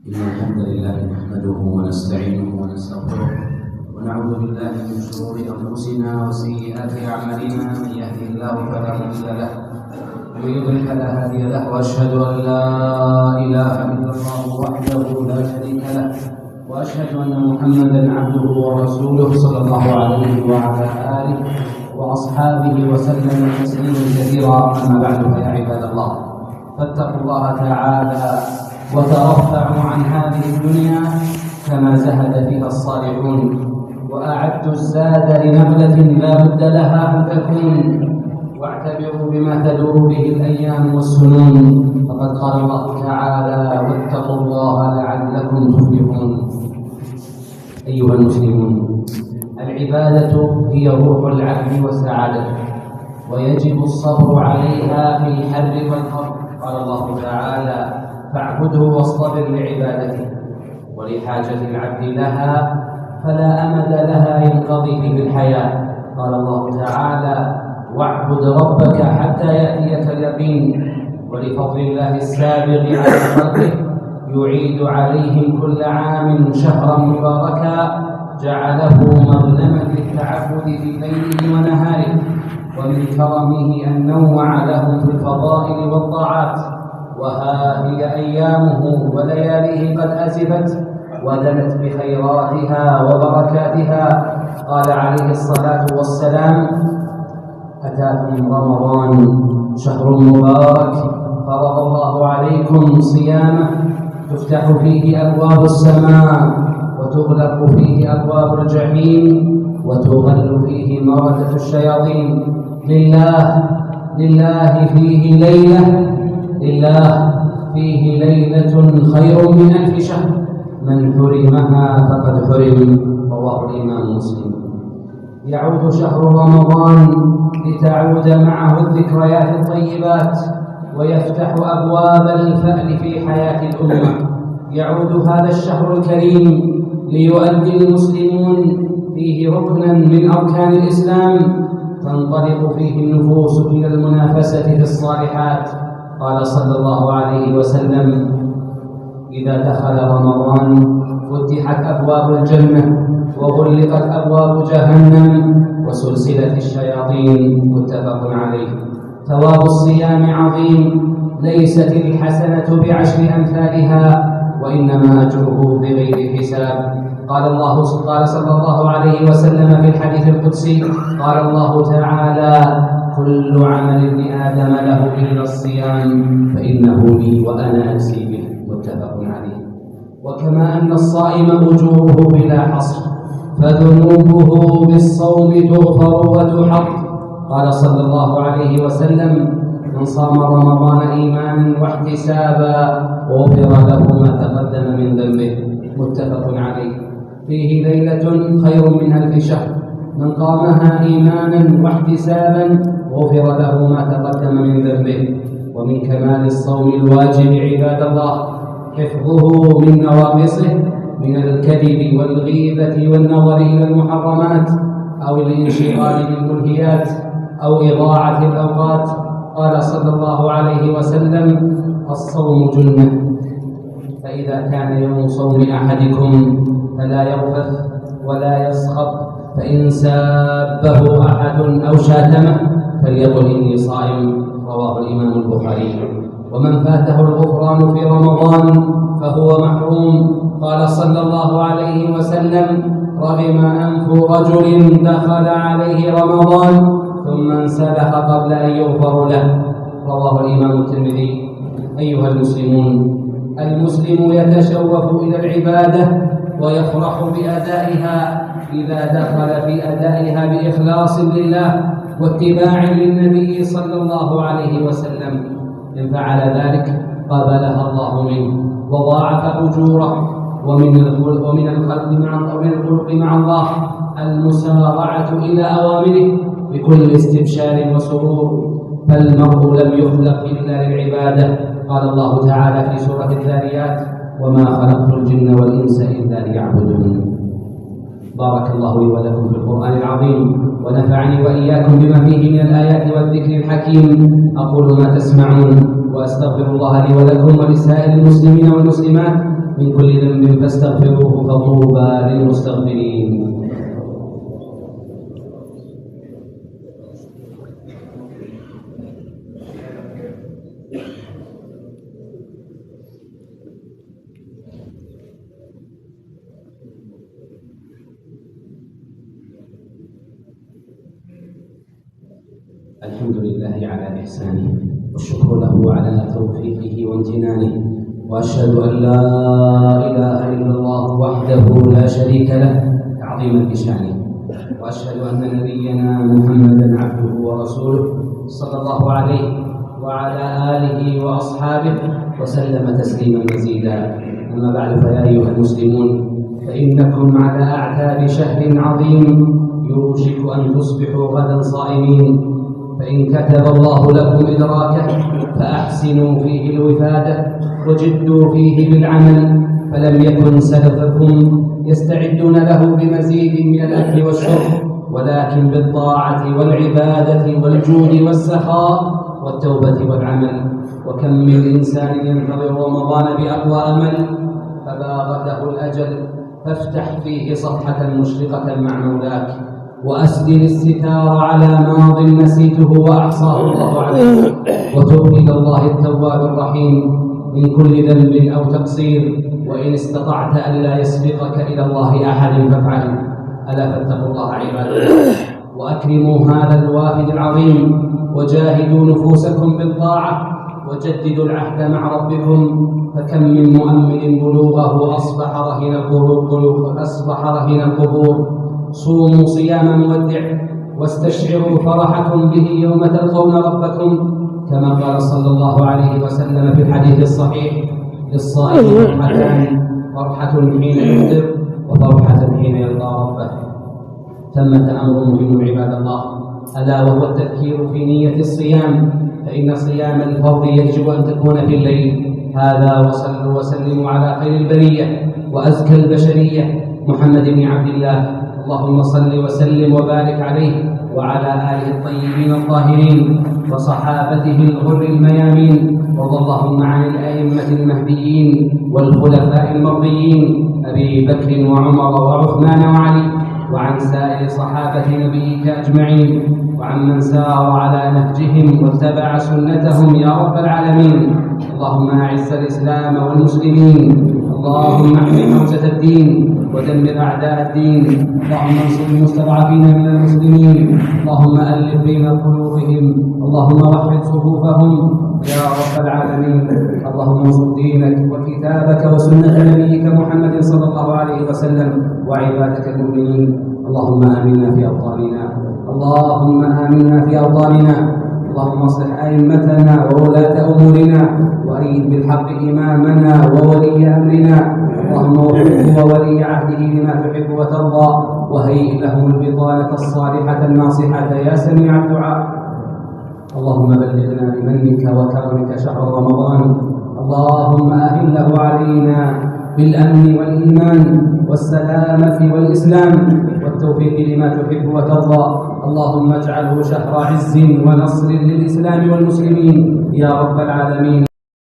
إن الحمد لله نحمده ونستعينه ونستغفره ونعوذ بالله من شرور أنفسنا وسيئات أعمالنا. من يهده الله فلا مضل له ومن يضلل فلا هادي له، وأشهد أن لا إله إلا الله وحده لا شريك له، وأشهد أن محمدا عبده ورسوله صلى الله عليه وعلى آله وأصحابه وسلم تسليما كثيرا. أما بعد، فيا عباد الله، فاتقوا الله تعالى وترفعوا عن هذه الدنيا كما زهد فيها الصالحون، وأعدوا الزاد لنقلة لا بد لها أن تكون، واعتبروا بما تدور به الأيام والسنون. فقد قال الله تعالى: واتقوا الله لعلكم تفلحون. أيها المسلمون، العبادة هي روح العبد وسعادته، ويجب الصبر عليها في الحر والحر. قال الله تعالى: فاعبده واصطبر لعبادته. ولحاجة العبد لها فلا أمد لها ينقضي في الحياة. قال الله تعالى: واعبد ربك حتى يأتيك اليقين. ولفضل الله السابق على خلقه يعيد عليهم كل عام شهرا مباركا جعله مغنما للتعبد في ليله ونهاره. ومن كرمه أن نوع لهم في الفضائل والطاعات. وها هي أيامه ولياليه قد أزفت ودنت بخيراتها وبركاتها. قال عليه الصلاة والسلام: أتاكم رمضان شهر مبارك فرض الله عليكم صيامه، تفتح فيه أبواب السماء وتغلق فيه أبواب الجحيم وتغل فيه مردة الشياطين. لله فيه ليلة خير من 1000 شهر، من حرمها فقد حرم. رواه الإمام مسلم. يعود شهر رمضان لتعود معه الذكريات الطيبات، ويفتح أبواب الفأل في حياة الأمة. يعود هذا الشهر الكريم ليؤدي المسلمون فيه ركنا من أركان الإسلام، تنطلق فيه النفوس إلى المنافسة في الصالحات. قال صلى الله عليه وسلم: إذا دخل رمضان فتحت أبواب الجنة وغلقت أبواب جهنم وسلسلة الشياطين. متفق عليه. ثواب الصيام عظيم، ليست الحسنة ب10 أمثالها، وإنما أجره بغير حساب. قال صلى الله عليه وسلم في الحديث القدسي: قال الله تعالى: كل عمل ابن آدم له إلا الصيام فإنه لي وأنا أجزي به. متفق عليه. وكما أن الصائم أجوره بلا حصر، فذنوبه بالصوم تغفر وتحط. قال صلى الله عليه وسلم: من صام رمضان إيمانا واحتسابا غفر له ما تقدم من ذنبه. متفق عليه. فيه ليلة خير من 1000 شهر، من قامها إيمانا واحتسابا غفر له ما تقدم من ذنبه. ومن كمال الصوم الواجب عباد الله حفظه من نواقصه، من الكذب والغيبة والنظر إلى المحرمات أو الانشغال بالملهيات أو إضاعة الأوقات. قال صلى الله عليه وسلم: الصوم جنة، فإذا كان يوم صوم أحدكم فلا يرفث ولا يصخب، فإن سابه أحد أو شاتمه فليقل إني صائم. رواه الإمام البخاري. ومن فاته الغفران في رمضان فهو محروم. قال صلى الله عليه وسلم: رغم أنف رجل دخل عليه رمضان ثم انسلخ قبل أن يغفر له. رواه الإمام الترمذي. أيها المسلمون، المسلم يتشوف إلى العبادة ويفرح بأدائها إذا دخل في أدائها بإخلاص لله واتباع للنبي صلى الله عليه وسلم. إن فعل ذلك قبلها الله منه وضاعف أجوره. ومن الخلق مع الله المسارعة إلى أوامره بكل استبشار وسرور، فالمرء لم يخلق إلا للعبادة. قال الله تعالى في سورة الذاريات: وما خلقت الجن والإنس إلا ليعبدون. بارك الله لي ولكم في القرآن العظيم، ونفعني وإياكم بما فيه من الآيات والذكر الحكيم. أقول ما تسمعون، وأستغفر الله لي ولكم ولسائر المسلمين والمسلمات من كل ذنب فاستغفروه فطوبى للمستغفرين. الحمد لله على إحسانه، والشكر له على توفيقه وامتنانه، وأشهد أن لا إله إلا الله وحده لا شريك له تعظيما لشانه، وأشهد أن نبينا محمدا عبده ورسوله صلى الله عليه وعلى آله وأصحابه وسلم تسليما مزيدا. أما بعد، فيا أيها المسلمون، فإنكم على أعتاب شهر عظيم يوشك أن تصبحوا غدا صائمين، فإن كتب الله لكم إدراكه فأحسنوا فيه الوفادة وجدوا فيه بالعمل، فلم يكن سلفكم يستعدون له بمزيد من الأكل والشرب، ولكن بالطاعة والعبادة والجود والسخاء والتوبة والعمل. وكم من إنسان ينتظر رمضان بأقوى أمل فباغته الأجل، فافتح فيه صفحة مشرقة مع مولاك، وأسدل الستار على ماض نسيته وأحصاه الله عليه، وتب إلى الله التواب الرحيم من كل ذنب أو تقصير، وإن استطعت ألا يسبقك إلى الله أحد فافعل. ألا فاتقوا الله عباد الله، وأكرموا هذا الوافد العظيم، وجاهدوا نفوسكم بالطاعة، وجددوا العهد مع ربكم، فكم من مؤمل بلوغه أصبح رهين القبور. صوموا صيام مودع، واستشعروا فرحكم به يوم تلقون ربكم، كما قال صلى الله عليه وسلم في الحديث الصحيح: للصائم فرحتان، فرحة حين يفطر وفرحة حين يلقى ربه. ثمة أمر مهم عباد الله، ألا وهو التذكير في نية الصيام، فإن صيام الفرض يجب أن تكون في الليل. هذا وصلوا وسلموا على خير البرية وأزكى البشرية محمد بن عبد الله، اللهم صل وسلم وبارك عليه وعلى آله الطيبين الطاهرين وصحابته الغر الميامين، وارض اللهم عن الأئمة المهديين والخلفاء المرضيين أبي بكر وعمر وعثمان وعلي، وعن سائر صحابة نبيك أجمعين، وعن من سار على نهجهم واتبع سنتهم يا رب العالمين. اللهم أعز الإسلام والمسلمين، اللهم احمي حوزة الدين ودمر أعداء الدين، اللهم انصر المستضعفين من المسلمين، اللهم ألف بين قلوبهم، اللهم وحد صفوفهم يا رب العالمين. اللهم انصر دينك وكتابك وسنة نبيك محمد صلى الله عليه وسلم وعبادك المؤمنين. اللهم آمنا في أوطاننا، اللهم آمنا في أوطاننا، اللهم اصلح أئمتنا وولاة أمورنا، وأيد بالحق إمامنا وولي أمرنا، اللهم وفقه وولي عهده لما تحب وترضى، وهيئ لهم البطانة الصالحة الناصحة يا سميع الدعاء. اللهم بلغنا بمنك وكرمك شهر رمضان، اللهم أهله علينا بالأمن والإيمان والسلامة والإسلام والتوفيق لما تحب وترضى. اللهم اجعله شهر عز ونصر للإسلام والمسلمين يا رب العالمين.